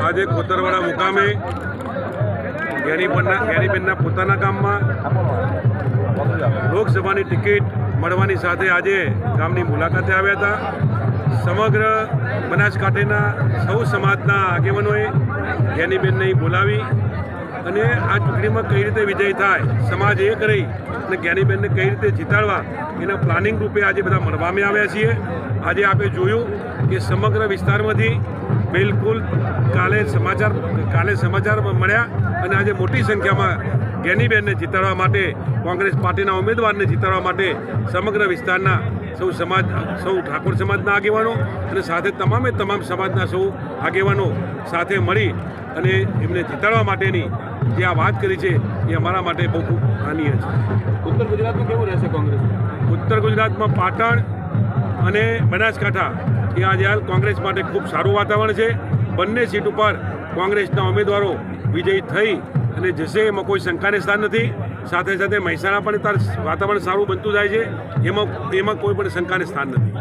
આજે કોતરવાડા મુકામે જ્ઞાનીબેનના પોતાના ગામમાં લોકસભાની ટિકિટ મળવાની સાથે આજે ગામની મુલાકાતે આવ્યા હતા. સમગ્ર બનાસકાંઠાના સૌ સમાજના આગેવાનોએ જ્ઞાનીબેનને બોલાવી અને આ ચૂંટણીમાં કઈ રીતે વિજય થાય, સમાજ એક રહી અને જ્ઞાનીબેનને કઈ રીતે જીતાડવા એના પ્લાનિંગ રૂપે આજે બધા મળવામાં આવ્યા છીએ. આજે આપણે જોયું કે સમગ્ર વિસ્તારમાંથી બિલકુલ કાલે સમાચાર મળ્યા અને આજે મોટી સંખ્યામાં જ્ઞાનીબેનને જીતાડવા માટે, કોંગ્રેસ પાર્ટીના ઉમેદવારને જીતાડવા માટે સમગ્ર વિસ્તારના સૌ ઠાકોર સમાજના આગેવાનો અને સાથે તમામ સમાજના સૌ આગેવાનો સાથે મળી અને એમને જીતાડવા માટેની જે આ વાત કરી છે એ અમારા માટે બહુ ખૂબ માનીય છે. ઉત્તર ગુજરાતમાં કેવું રહેશે કોંગ્રેસ? ઉત્તર ગુજરાતમાં પાટણ અને બનાસકાંઠા એ આજે હાલ કોંગ્રેસ માટે ખૂબ સારું વાતાવરણ છે. બંને સીટ ઉપર કોંગ્રેસના ઉમેદવારો વિજયી થઈ અને જશે એમાં કોઈ શંકાને સ્થાન નથી. સાથે સાથે મહેસાણા પણ વાતાવરણ સારું બનતું જાય છે, એમાં કોઈ પણ શંકાને સ્થાન નથી.